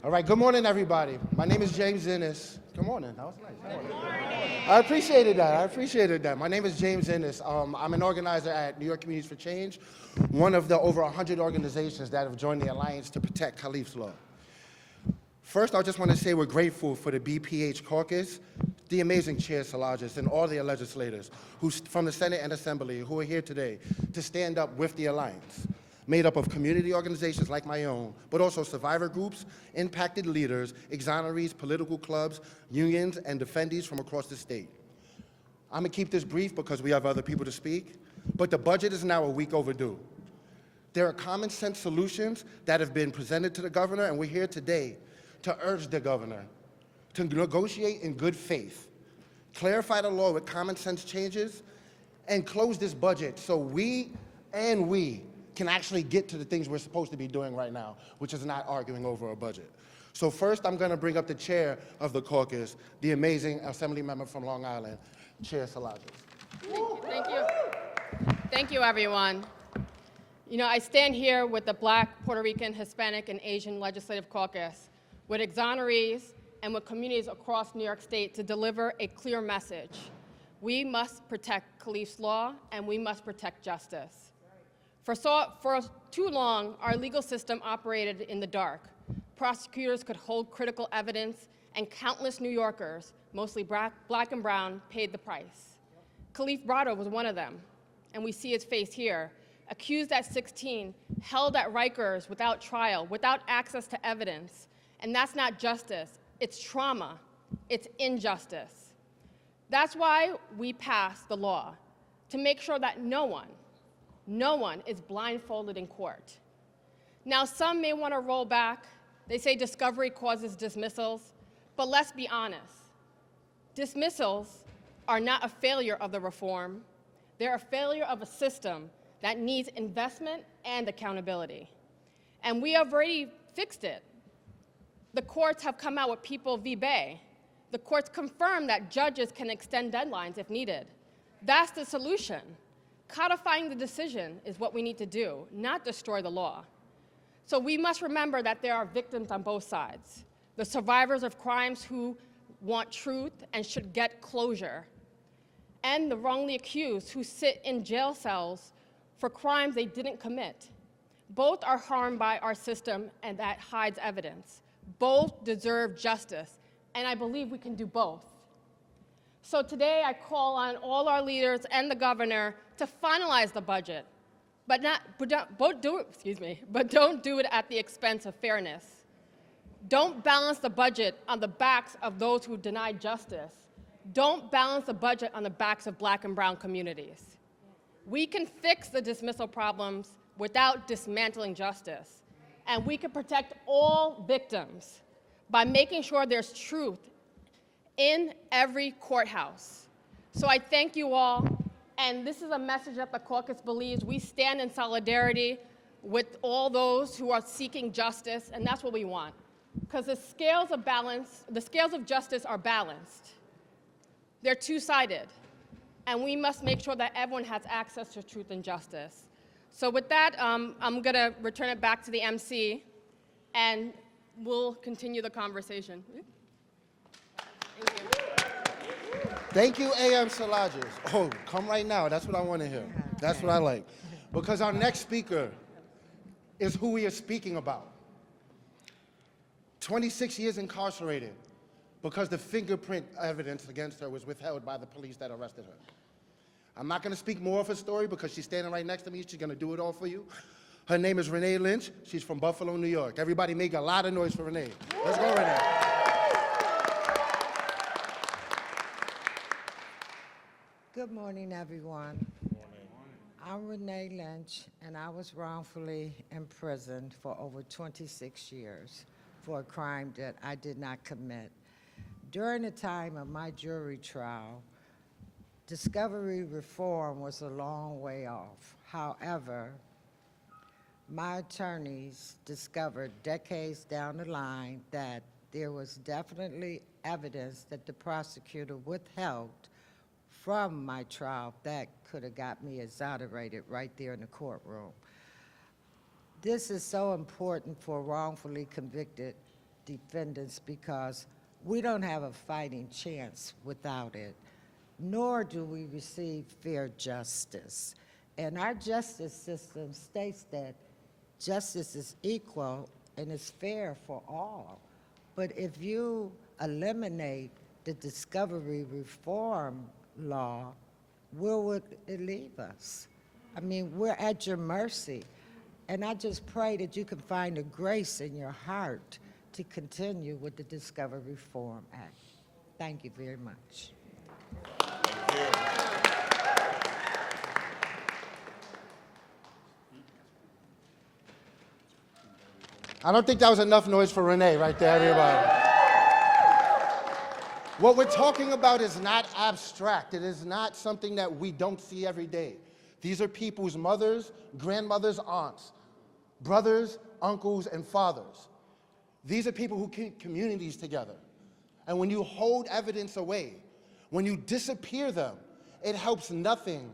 All right, good morning, everybody. My name is James Ennis. Good morning. That was nice. Good morning. I appreciated that. My name is James Ennis. I'm an organizer at New York Communities for Change, one of the over 100 organizations that have joined the Alliance to Protect Khalif's Law. First, I just want to say we're grateful for the BPH caucus, the amazing Chair Salajas, and all the legislators from the Senate and Assembly who are here today to stand up with the Alliance, made up of community organizations like my own, but also survivor groups, impacted leaders, exonerees, political clubs, unions, and defendees from across the state. I'm gonna keep this brief because we have other people to speak, but the budget is now a week overdue. There are common sense solutions that have been presented to the governor, and we're here today to urge the governor to negotiate in good faith, clarify the law with common sense changes, and close this budget so we can actually get to the things we're supposed to be doing right now, which is not arguing over a budget. So first, I'm gonna bring up the chair of the caucus, the amazing Assembly member from Long Island, Chair Salajas. Thank you. Thank you, everyone. You know, I stand here with the Black, Puerto Rican, Hispanic, and Asian Legislative Caucus, with exonerees and with communities across New York State to deliver a clear message. We must protect Khalif's law, and we must protect justice. For too long, our legal system operated in the dark. Prosecutors could hold critical evidence, and countless New Yorkers, mostly black and brown, paid the price. Khalif Brado was one of them, and we see his face here. Accused at 16, held at Rikers without trial, without access to evidence. And that's not justice, it's trauma, it's injustice. That's why we passed the law, to make sure that no one is blindfolded in court. Now, some may want to roll back. They say discovery causes dismissals, but let's be honest. Dismissals are not a failure of the reform. They're a failure of a system that needs investment and accountability. And we have already fixed it. The courts have come out with People v. Bay. The courts confirm that judges can extend deadlines if needed. That's the solution. Codifying the decision is what we need to do, not destroy the law. So we must remember that there are victims on both sides. The survivors of crimes who want truth and should get closure, and the wrongly accused who sit in jail cells for crimes they didn't commit. Both are harmed by our system and that hides evidence. Both deserve justice, and I believe we can do both. So today I call on all our leaders and the governor to finalize the budget, but don't do it at the expense of fairness. Don't balance the budget on the backs of those who denied justice. Don't balance the budget on the backs of Black and brown communities. We can fix the dismissal problems without dismantling justice, and we can protect all victims by making sure there's truth in every courthouse. So I thank you all, and this is a message that the caucus believes. We stand in solidarity with all those who are seeking justice, and that's what we want. Because the scales of justice are balanced. They're two-sided, and we must make sure that everyone has access to truth and justice. So with that, I'm gonna return it back to the MC, and we'll continue the conversation. Thank you. Thank you, A.M. Salajas. Oh, come right now. That's what I want to hear. That's what I like. Because our next speaker is who we are speaking about. 26 years incarcerated because the fingerprint evidence against her was withheld by the police that arrested her. I'm not going to speak more of her story because she's standing right next to me. She's going to do it all for you. Her name is Renee Lynch. She's from Buffalo, New York. Everybody make a lot of noise for Renee. Let's go, Renee. Good morning, everyone. I'm Renee Lynch, and I was wrongfully imprisoned for over 26 years for a crime that I did not commit. During the time of my jury trial, discovery reform was a long way off. However, my attorneys discovered decades down the line that there was definitely evidence that the prosecutor withheld from my trial that could have got me exonerated right there in the courtroom. This is so important for wrongfully convicted defendants because we don't have a fighting chance without it, nor do we receive fair justice. And our justice system states that justice is equal and is fair for all. But if you eliminate the discovery reform law, where would it leave us? I mean, we're at your mercy. And I just pray that you can find the grace in your heart to continue with the Discovery Reform Act. Thank you very much. Thank you. I don't think that was enough noise for Renee right there, everybody. What we're talking about is not abstract. It is not something that we don't see every day. These are people's mothers, grandmothers, aunts, brothers, uncles, and fathers. These are people who keep communities together. And when you hold evidence away, when you disappear them, it helps nothing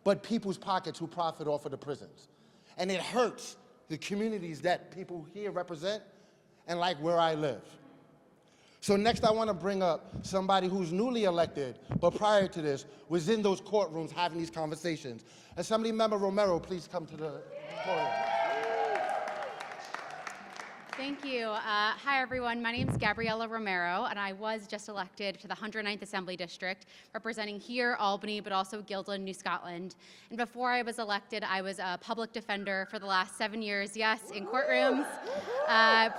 but people's pockets who profit off of the prisons. And it hurts the communities that people here represent and like where I live. So next I want to bring up somebody who's newly elected, but prior to this was in those courtrooms having these conversations. Assemblymember Romero, please come to the podium. Thank you. Hi, everyone. My name is Gabriela Romero, and I was just elected to the 109th Assembly District, representing here, Albany, but also Guildford, New Scotland. And before I was elected, I was a public defender for the last 7 years, yes, in courtrooms,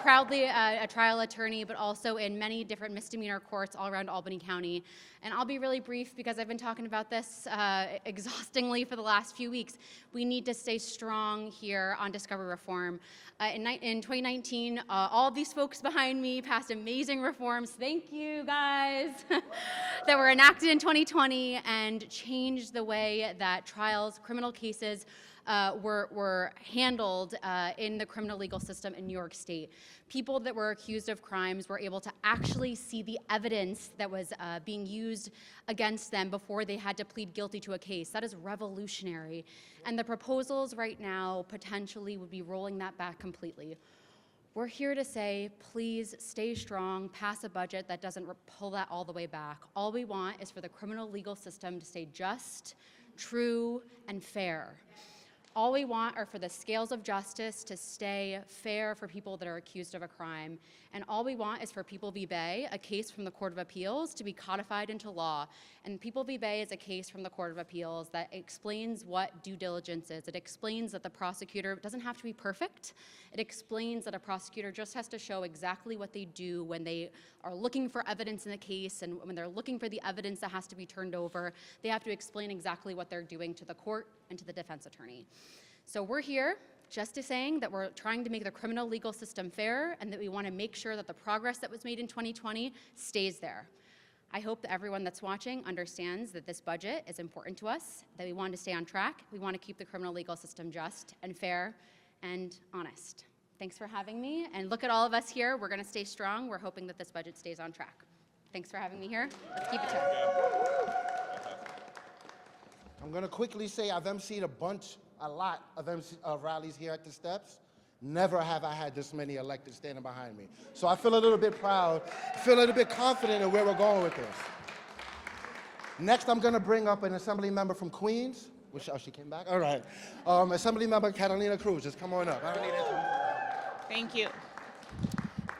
proudly a trial attorney, but also in many different misdemeanor courts all around Albany County. And I'll be really brief because I've been talking about this exhaustingly for the last few weeks. We need to stay strong here on discovery reform. In 2019, all of these folks behind me passed amazing reforms, thank you guys, that were enacted in 2020 and changed the way that trials, criminal cases were handled in the criminal legal system in New York State. People that were accused of crimes were able to actually see the evidence that was being used against them before they had to plead guilty to a case. That is revolutionary. And the proposals right now potentially would be rolling that back completely. We're here to say, please stay strong, pass a budget that doesn't pull that all the way back. All we want is for the criminal legal system to stay just, true, and fair. All we want are for the scales of justice to stay fair for people that are accused of a crime. And all we want is for People v. Bay, a case from the Court of Appeals, to be codified into law. And People v. Bay is a case from the Court of Appeals that explains what due diligence is. It explains that the prosecutor doesn't have to be perfect. It explains that a prosecutor just has to show exactly what they do when they are looking for evidence in a case, and when they're looking for the evidence that has to be turned over, they have to explain exactly what they're doing to the court and to the defense attorney. So we're here just to saying that we're trying to make the criminal legal system fair, and that we want to make sure that the progress that was made in 2020 stays there. I hope that everyone that's watching understands that this budget is important to us, that we want to stay on track. We want to keep the criminal legal system just and fair and honest. Thanks for having me, and look at all of us here. We're going to stay strong. We're hoping that this budget stays on track. Thanks for having me here. Let's keep it tight. I'm going to quickly say I've emceed a lot of rallies here at the steps. Never have I had this many elected standing behind me. So I feel a little bit proud, feel a little bit confident in where we're going with this. Next, I'm going to bring up an assembly member from Queens. Oh, she came back? All right. Assembly member Catalina Cruz, just come on up. Thank you.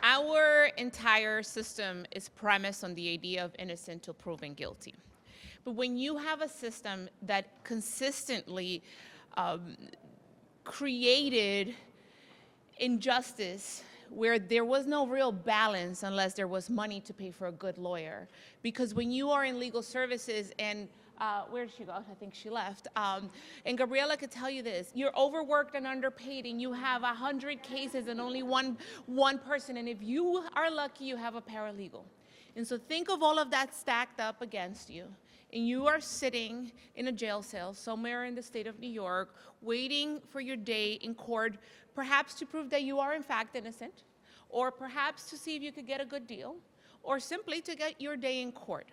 Our entire system is premised on the idea of innocent till proven guilty. But when you have a system that consistently created injustice where there was no real balance unless there was money to pay for a good lawyer. Because when you are in legal services and where did she go? I think she left. And Gabriela could tell you this. You're overworked and underpaid, and you have 100 cases and only one person. And if you are lucky, you have a paralegal. And so think of all of that stacked up against you. And you are sitting in a jail cell somewhere in the state of New York, waiting for your day in court, perhaps to prove that you are in fact innocent, or perhaps to see if you could get a good deal, or simply to get your day in court.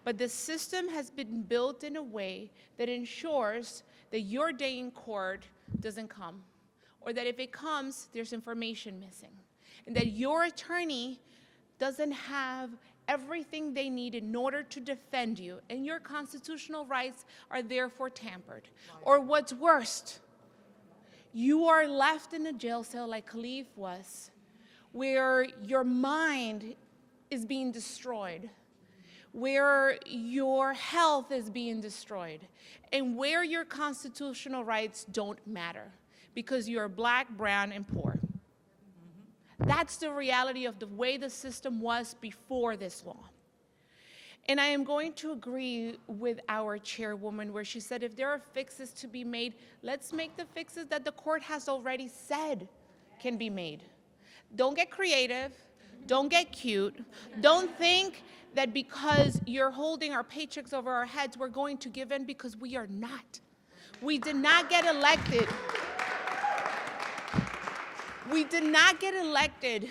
But the system has been built in a way that ensures that your day in court doesn't come, or that if it comes, there's information missing. and that your attorney doesn't have everything they need in order to defend you, and your constitutional rights are therefore tampered. Or what's worst, you are left in a jail cell like Khalif was, where your mind is being destroyed, where your health is being destroyed, and where your constitutional rights don't matter because you're black, brown, and poor. That's the reality of the way the system was before this law. And I am going to agree with our chairwoman where she said if there are fixes to be made, let's make the fixes that the court has already said can be made. Don't get creative. Don't get cute. Don't think that because you're holding our paychecks over our heads, we're going to give in, because we are not. We did not get elected. We did not get elected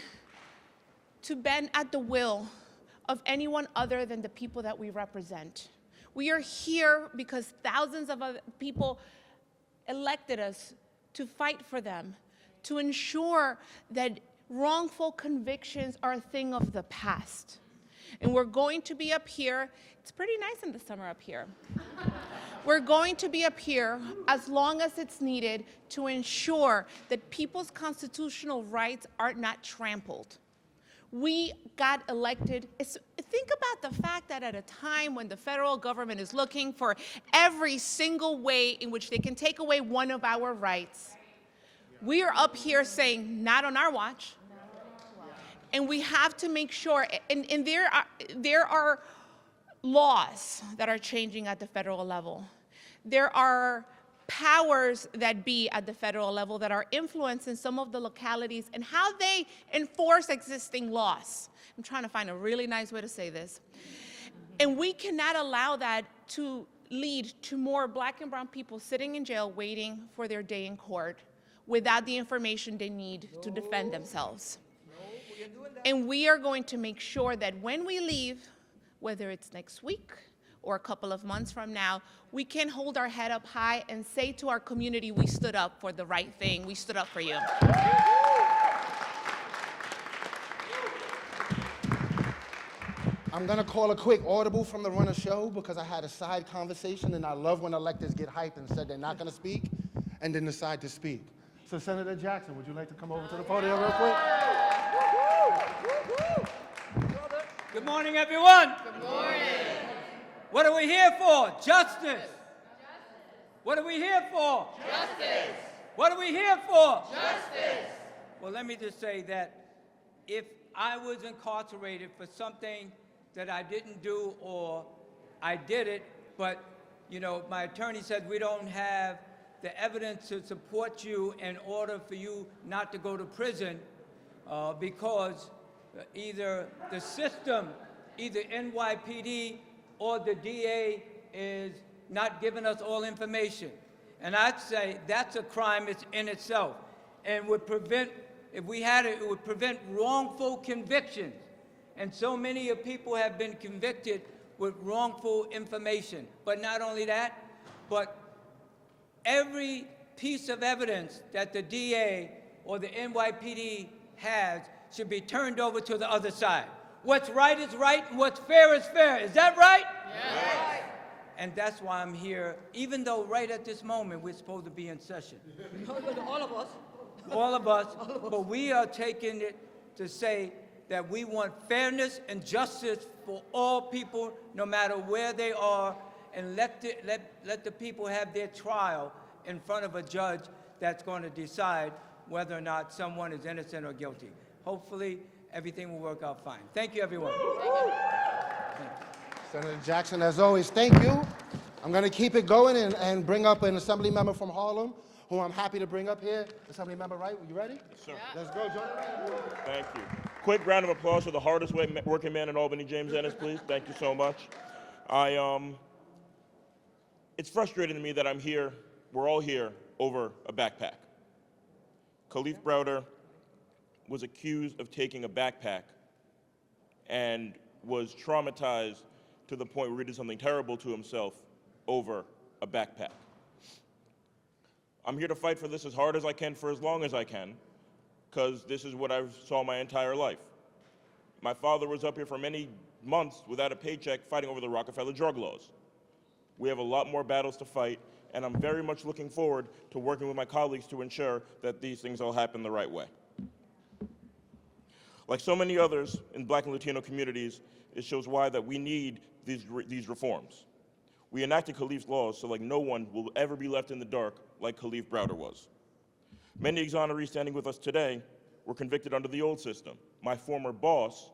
to bend at the will of anyone other than the people that we represent. We are here because thousands of other people elected us to fight for them, to ensure that wrongful convictions are a thing of the past. And we're going to be up here. It's pretty nice in the summer up here. We're going to be up here as long as it's needed to ensure that people's constitutional rights are not trampled. We got elected. Think about the fact that at a time when the federal government is looking for every single way in which they can take away one of our rights, we are up here saying, not on our watch. And we have to make sure, and there are laws that are changing at the federal level. There are powers that be at the federal level that are influencing some of the localities and how they enforce existing laws. I'm trying to find a really nice way to say this. And we cannot allow that to lead to more black and brown people sitting in jail waiting for their day in court without the information they need to defend themselves. And we are going to make sure that when we leave, whether it's next week or a couple of months from now, we can hold our head up high and say to our community, we stood up for the right thing. We stood up for you. I'm going to call a quick audible from the runner show because I had a side conversation, and I love when electeds get hyped and said they're not going to speak and then decide to speak. So Senator Jackson, would you like to come over to the podium real quick? Good morning, everyone. Good morning. What are we here for? Justice. What are we here for? Justice. What are we here for? Justice. Well, let me just say that if I was incarcerated for something that I didn't do, or I did it, but my attorney said we don't have the evidence to support you in order for you not to go to prison, because either the system, either NYPD or the DA is not giving us all information. And I'd say that's a crime in itself, and would prevent, if we had it, it would prevent wrongful convictions. And so many of people have been convicted with wrongful information. But not only that, but every piece of evidence that the DA or the NYPD has should be turned over to the other side. What's right is right, and what's fair is fair. Is that right? Yes. And that's why I'm here, even though right at this moment we're supposed to be in session. All of us. All of us, but we are taking it to say that we want fairness and justice for all people, no matter where they are, and let the people have their trial in front of a judge that's going to decide whether or not someone is innocent or guilty. Hopefully, everything will work out fine. Thank you, everyone. Senator Jackson, as always, thank you. I'm going to keep it going and bring up an assembly member from Harlem, who I'm happy to bring up here. Assembly member Wright, you ready? Yes, sir. Let's go, John. Thank you. Quick round of applause for the hardest working man in Albany, James Ennis, please. Thank you so much. It's frustrating to me that I'm here, we're all here, over a backpack. Khalif Browder was accused of taking a backpack and was traumatized to the point where he did something terrible to himself over a backpack. I'm here to fight for this as hard as I can for as long as I can. because this is what I saw my entire life. My father was up here for many months without a paycheck fighting over the Rockefeller drug laws. We have a lot more battles to fight, and I'm very much looking forward to working with my colleagues to ensure that these things all happen the right way. Like so many others in Black and Latino communities, it shows why that we need these reforms. We enacted Khalif's laws so like no one will ever be left in the dark like Khalif Browder was. Many exonerees standing with us today were convicted under the old system. My former boss,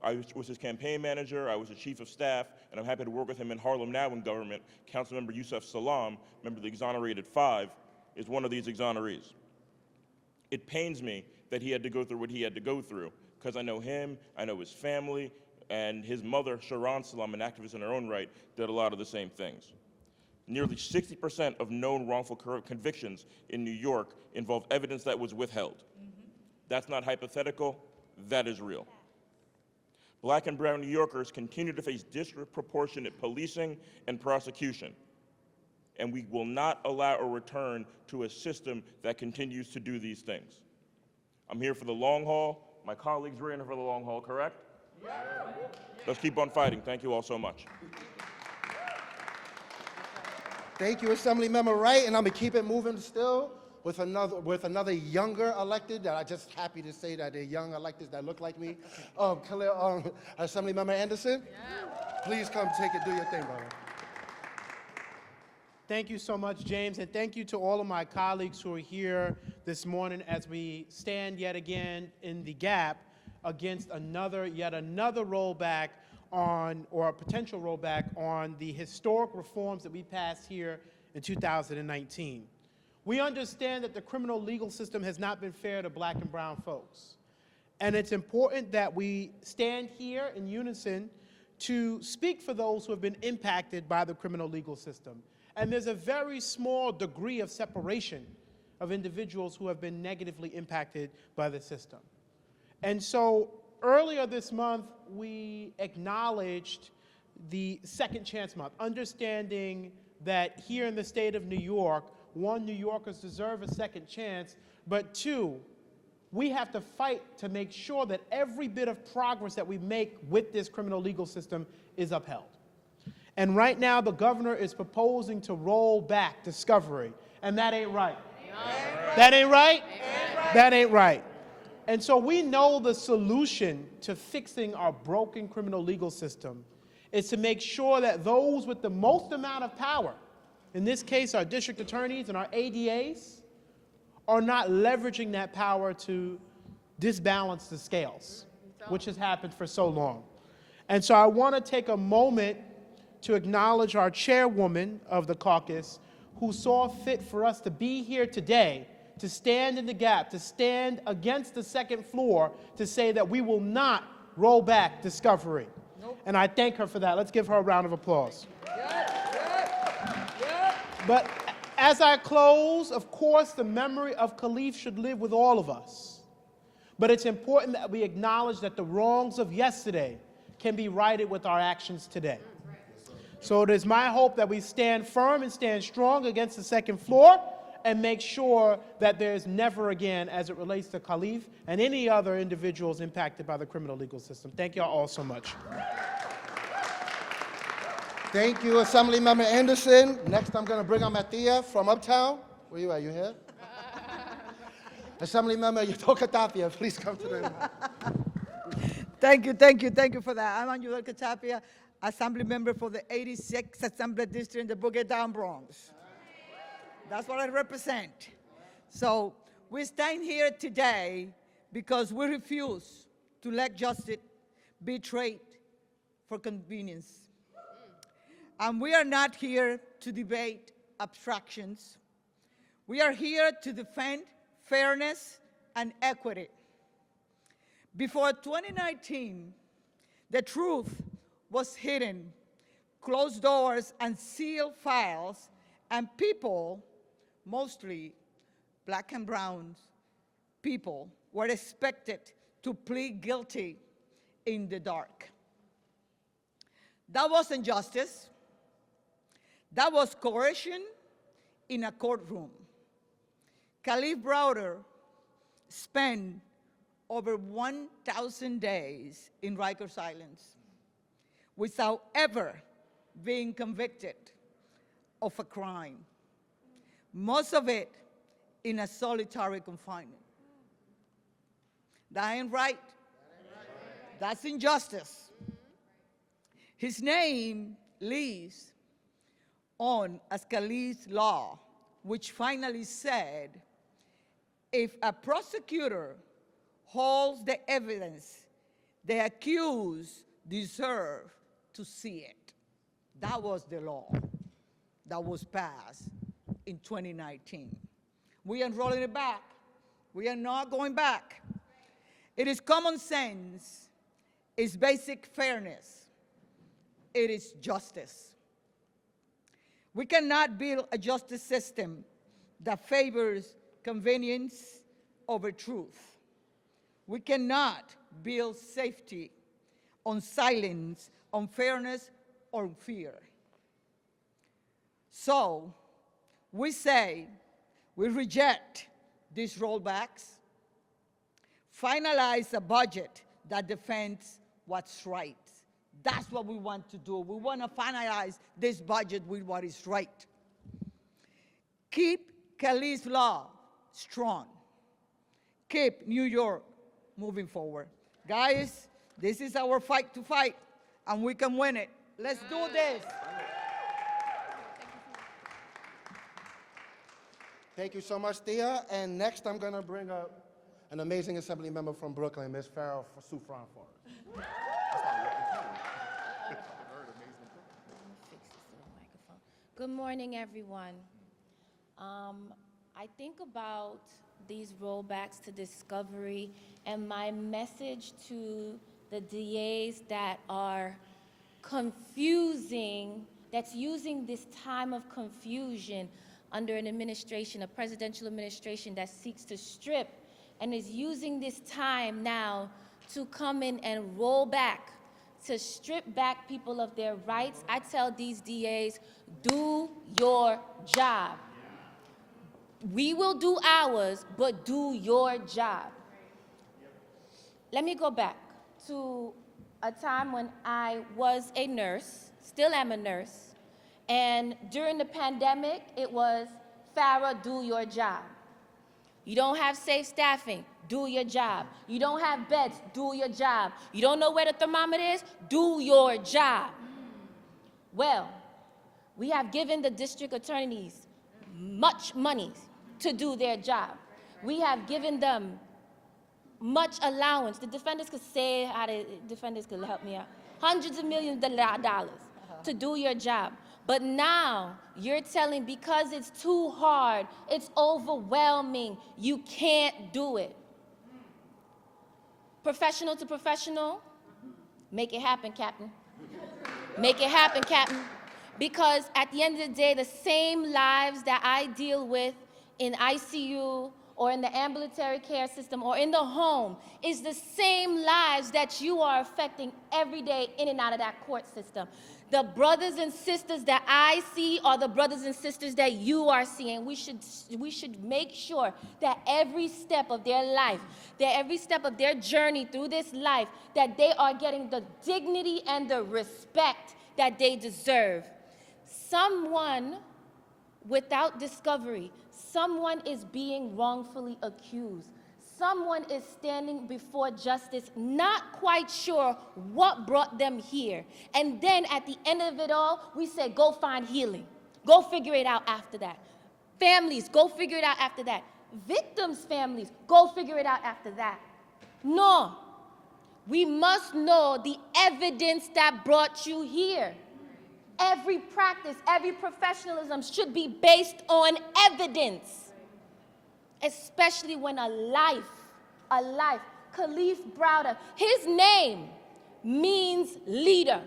I was his campaign manager, I was his chief of staff, and I'm happy to work with him in Harlem now in government. Councilmember Yusef Salam, member of the exonerated 5, is one of these exonerees. It pains me that he had to go through what he had to go through, because I know him, I know his family, and his mother, Sharon Salam, an activist in her own right, did a lot of the same things. Nearly 60% of known wrongful convictions in New York involve evidence that was withheld. That's not hypothetical, that is real. Black and brown New Yorkers continue to face disproportionate policing and prosecution, and we will not allow a return to a system that continues to do these things. I'm here for the long haul. My colleagues were in for the long haul, correct? Yeah. Let's keep on fighting. Thank you all so much. Thank you, Assemblymember Wright, and I'm gonna keep it moving still with another younger elected. That I'm just happy to say that they're young electeds that look like me. Assemblymember Anderson, please come take it, do your thing, brother. Thank you so much, James, and thank you to all of my colleagues who are here this morning as we stand yet again in the gap against yet another rollback on, or a potential rollback on, the historic reforms that we passed here in 2019. We understand that the criminal legal system has not been fair to Black and brown folks. And it's important that we stand here in unison to speak for those who have been impacted by the criminal legal system. And there's a very small degree of separation of individuals who have been negatively impacted by the system. And so earlier this month, we acknowledged the Second Chance Month, understanding that here in the state of New York, 1, New Yorkers deserve a second chance, but 2, we have to fight to make sure that every bit of progress that we make with this criminal legal system is upheld. And right now, the governor is proposing to roll back discovery, and that ain't right. That ain't right? That ain't right. And so we know the solution to fixing our broken criminal legal system is to make sure that those with the most amount of power, in this case our district attorneys and our ADAs, are not leveraging that power to disbalance the scales, which has happened for so long. And so I want to take a moment to acknowledge our chairwoman of the caucus, who saw fit for us to be here today, to stand in the gap, to stand against the second floor, to say that we will not roll back discovery. And I thank her for that. Let's give her a round of applause. But as I close, of course, the memory of Khalif should live with all of us. But it's important that we acknowledge that the wrongs of yesterday can be righted with our actions today. So it is my hope that we stand firm and stand strong against the second floor and make sure that there is never again, as it relates to Khalif and any other individuals impacted by the criminal legal system. Thank you all so much. Thank you, Assemblymember Anderson. Next, I'm going to bring on Mathia from Uptown. Where you at? You here? Assemblymember Yutoka Tapia, please come to the... Thank you for that. I'm Yutoka Tapia, Assembly member for the 86th Assembly District in the Boogie Down Bronx. That's what I represent. So we stand here today because we refuse to let justice be traded for convenience. And we are not here to debate abstractions. We are here to defend fairness and equity. Before 2019, the truth was hidden, closed doors and sealed files, and people, mostly Black and brown people, were expected to plead guilty in the dark. That wasn't justice. That was coercion in a courtroom. Khalif Browder spent over 1,000 days in Rikers Islands without ever being convicted of a crime, most of it in a solitary confinement. That ain't right. That's injustice. His name lives on as Khalif's law, which finally said, if a prosecutor holds the evidence, the accused deserve to see it. That was the law that was passed in 2019. We are rolling it back. We are not going back. It is common sense. It's basic fairness. It is justice. We cannot build a justice system that favors convenience over truth. We cannot build safety on silence, on fairness, or fear. So we say we reject these rollbacks, finalize a budget that defends what's right. That's what we want to do. We want to finalize this budget with what is right. Keep Khalif's law strong. Keep New York moving forward. Guys, this is our fight to fight, and we can win it. Let's do this. Thank you so much, Thea. And next, I'm going to bring up an amazing assembly member from Brooklyn, Ms. Farrell Soufran for us. Good morning, everyone. I think about these rollbacks to discovery, and my message to the DAs that are confusing, that's using this time of confusion under an administration, a presidential administration that seeks to strip and is using this time now to come in and roll back, to strip back people of their rights. I tell these DAs, do your job. We will do ours, but do your job. Let me go back to a time when I was a nurse, still am a nurse, and during the pandemic, it was, Farrah, do your job. You don't have safe staffing, do your job. You don't have beds, do your job. You don't know where the thermometer is, do your job. Well, we have given the district attorneys much money to do their job. We have given them much allowance. The defenders could say how the defenders could help me out. Hundreds of millions of dollars to do your job. But now you're telling, because it's too hard, it's overwhelming, you can't do it. Professional to professional, make it happen, Captain. Make it happen, Captain. Because at the end of the day, the same lives that I deal with in ICU or in the ambulatory care system or in the home is the same lives that you are affecting every day in and out of that court system. The brothers and sisters that I see are the brothers and sisters that you are seeing. We should make sure that every step of their life, that every step of their journey through this life, that they are getting the dignity and the respect that they deserve. Someone without discovery, someone is being wrongfully accused. Someone is standing before justice, not quite sure what brought them here. And then at the end of it all, we say, go find healing. Go figure it out after that. Families, go figure it out after that. Victims' families, go figure it out after that. No. We must know the evidence that brought you here. Every practice, every professionalism should be based on evidence, especially when a life, Khalif Browder, his name means leader.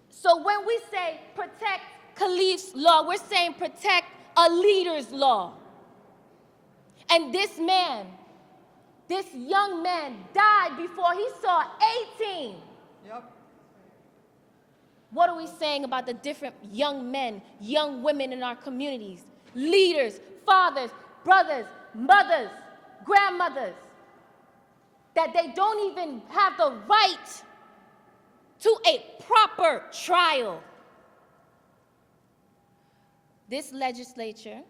So when we say protect Khalif's law, we're saying protect a leader's law. And this man, this young man died before he saw 18. Yep. What are we saying about the different young men, young women in our communities? Leaders, fathers, brothers, mothers, grandmothers, that they don't even have the right to a proper trial. This legislature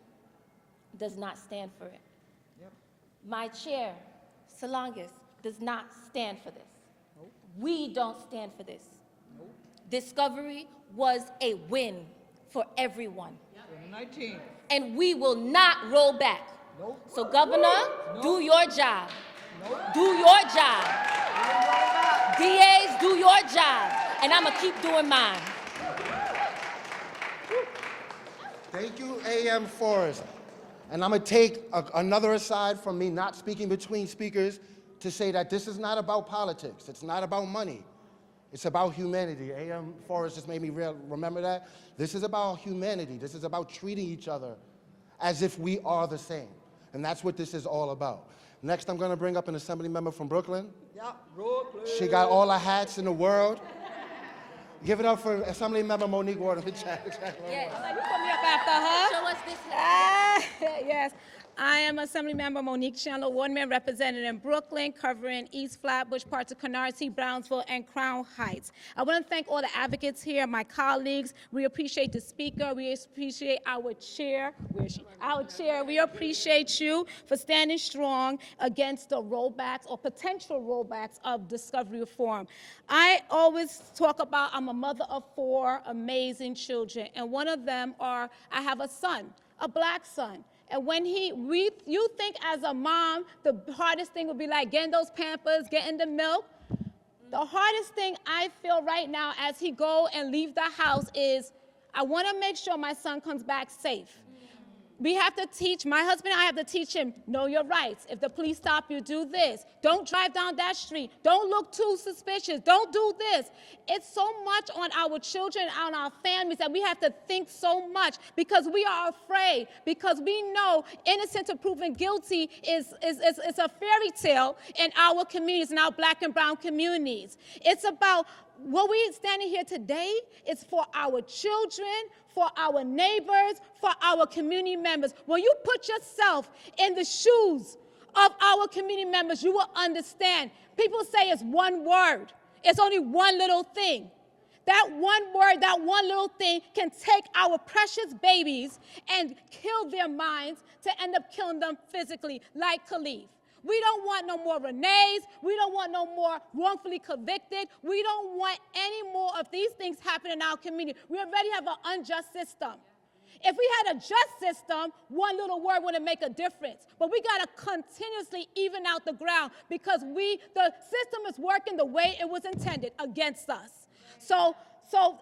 does not stand for it. My chair, Salongas, does not stand for this. We don't stand for this. Discovery was a win for everyone. 19. And we will not roll back. So Governor, do your job. Do your job. DAs, do your job. And I'm gonna keep doing mine. Thank you, A.M. Forrest. And I'm going to take another aside from me not speaking between speakers to say that this is not about politics. It's not about money. It's about humanity. A.M. Forrest just made me remember that. This is about humanity. This is about treating each other as if we are the same. And that's what this is all about. Next, I'm going to bring up an assembly member from Brooklyn. Yeah, Brooklyn. She got all the hats in the world. Give it up for Assembly Member Monique Ward. Yes. You put me up after her. Show us this. Yes. I am Assemblymember Monique Chandler, Wardman represented in Brooklyn, covering East Flatbush, parts of Canarsie, Brownsville, and Crown Heights. I want to thank all the advocates here, my colleagues. We appreciate the speaker. We appreciate our chair. Where is she? Our chair. We appreciate you for standing strong against the rollbacks or potential rollbacks of discovery reform. I always talk about I'm a mother of 4 amazing children, and one of them I have a son, a black son. And when you think as a mom, the hardest thing would be like getting those Pampers, getting the milk. The hardest thing I feel right now as he go and leave the house is I want to make sure my son comes back safe. We have to teach, my husband and I have to teach him, know your rights. If the police stop you, do this. Don't drive down that street. Don't look too suspicious. Don't do this. It's so much on our children, on our families, that we have to think so much because we are afraid, because we know innocent until proven guilty is a fairy tale in our communities, in our black and brown communities. It's about what we standing here today is for our children, for our neighbors, for our community members. When you put yourself in the shoes of our community members, you will understand. People say it's one word. It's only one little thing. That one word, that one little thing can take our precious babies and kill their minds to end up killing them physically, like Khalif. We don't want no more Renees. We don't want no more wrongfully convicted. We don't want any more of these things happening in our community. We already have an unjust system. If we had a just system, one little word wouldn't make a difference. But we got to continuously even out the ground because the system is working the way it was intended against us. So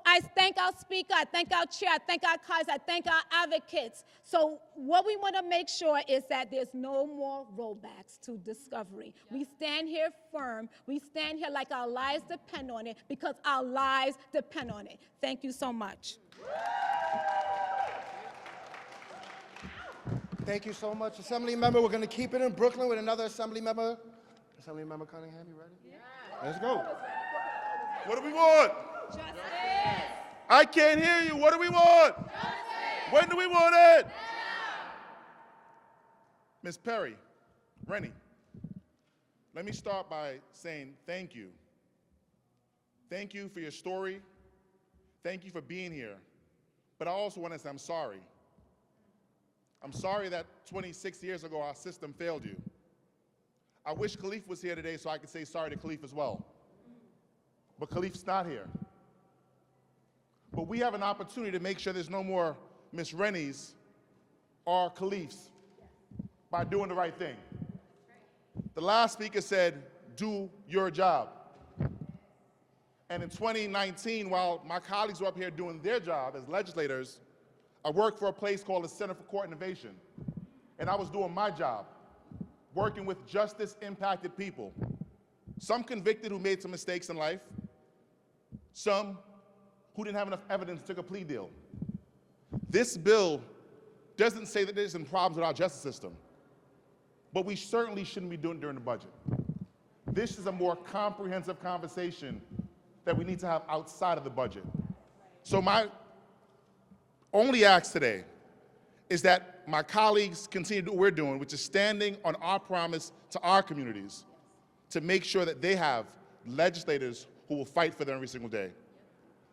I thank our speaker, I thank our chair, I thank our colleagues, I thank our advocates. So what we want to make sure is that there's no more rollbacks to discovery. We stand here firm. We stand here like our lives depend on it because our lives depend on it. Thank you so much. Thank you so much, Assembly Member. We're going to keep it in Brooklyn with another Assembly Member. Assembly Member Cunningham, you ready? Yeah. Let's go. What do we want? Justice. I can't hear you. What do we want? Justice. When do we want it? Now. Ms. Perry, Rennie, let me start by saying thank you. Thank you for your story. Thank you for being here. But I also want to say I'm sorry. I'm sorry that 26 years ago our system failed you. I wish Khalif was here today so I could say sorry to Khalif as well. But Khalif's not here. But we have an opportunity to make sure there's no more Miss Rennies or Khalifs by doing the right thing. The last speaker said, do your job. And in 2019, while my colleagues were up here doing their job as legislators, I worked for a place called the Center for Court Innovation. And I was doing my job, working with justice-impacted people. Some convicted who made some mistakes in life, some who didn't have enough evidence took a plea deal. This bill doesn't say that there's some problems with our justice system, but we certainly shouldn't be doing it during the budget. This is a more comprehensive conversation that we need to have outside of the budget. So my only ask today is that my colleagues continue to do what we're doing, which is standing on our promise to our communities to make sure that they have legislators who will fight for them every single day.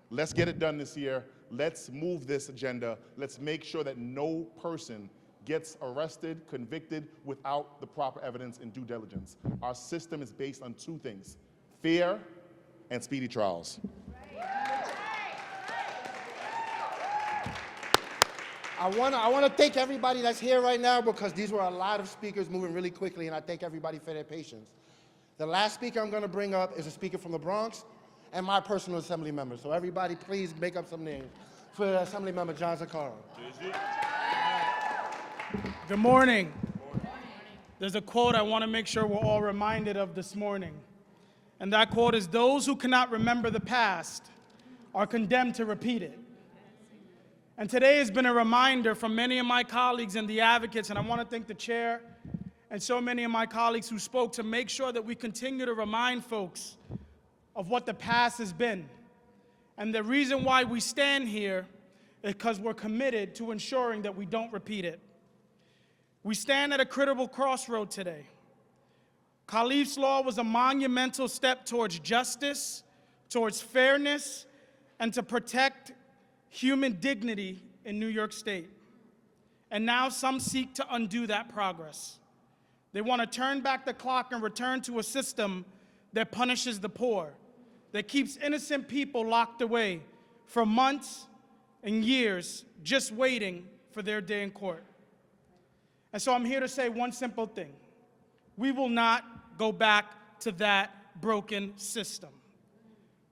Let's get it done this year. Let's move this agenda. Let's make sure that no person gets arrested, convicted without the proper evidence and due diligence. Our system is based on two things: fear and speedy trials. I want to thank everybody that's here right now because these were a lot of speakers moving really quickly, and I thank everybody for their patience. The last speaker I'm going to bring up is a speaker from the Bronx and my personal assembly member. So everybody please make up some names for Assembly Member John Zaccaro. Good morning. There's a quote I want to make sure we're all reminded of this morning. And that quote is, "Those who cannot remember the past are condemned to repeat it." And today has been a reminder from many of my colleagues and the advocates, and I want to thank the chair and so many of my colleagues who spoke to make sure that we continue to remind folks of what the past has been. And the reason why we stand here is because we're committed to ensuring that we don't repeat it. We stand at a critical crossroad today. Khalif's law was a monumental step towards justice, towards fairness, and to protect human dignity in New York State. And now some seek to undo that progress. They want to turn back the clock and return to a system that punishes the poor, that keeps innocent people locked away for months and years just waiting for their day in court. And so I'm here to say one simple thing: we will not go back to that broken system.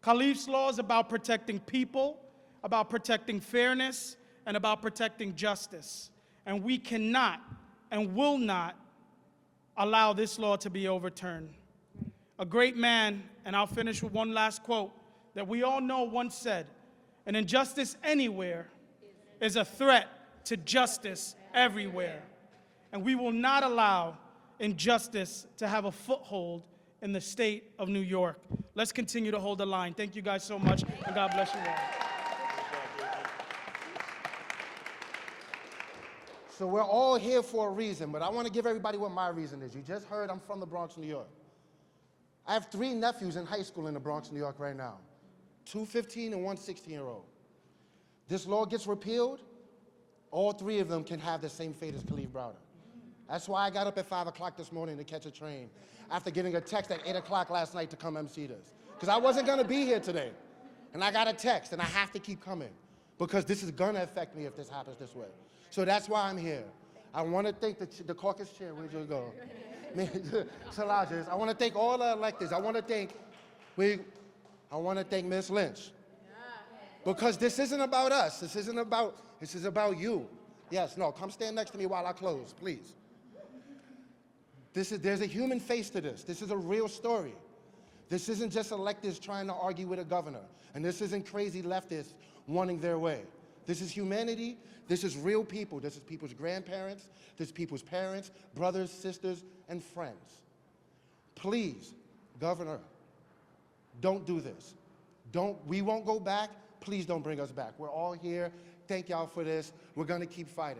Khalif's law is about protecting people, about protecting fairness, and about protecting justice. And we cannot and will not allow this law to be overturned. A great man, and I'll finish with one last quote, that we all know once said, "An injustice anywhere is a threat to justice everywhere." And we will not allow injustice to have a foothold in the state of New York. Let's continue to hold the line. Thank you guys so much, and God bless you all. So we're all here for a reason, but I want to give everybody what my reason is. You just heard I'm from the Bronx, New York. I have 3 nephews in high school in the Bronx, New York right now. 2 15 and 1 16-year-old. This law gets repealed, all 3 of them can have the same fate as Khalif Browder. That's why I got up at 5 o'clock this morning to catch a train after getting a text at 8 o'clock last night to come MC this. Because I wasn't going to be here today. And I got a text, and I have to keep coming because this is going to affect me if this happens this way. So that's why I'm here. I want to thank the caucus chair. Where'd you go? Salajas. I want to thank all the electeds. I want to thank Ms. Lynch. Because this isn't about us. This is about you. Yes, no, come stand next to me while I close, please. There's a human face to this. This is a real story. This isn't just electeds trying to argue with a governor. And this isn't crazy leftists wanting their way. This is humanity. This is real people. This is people's grandparents. This is people's parents, brothers, sisters, and friends. Please, Governor, don't do this. We won't go back. Please don't bring us back. We're all here. Thank y'all for this. We're going to keep fighting.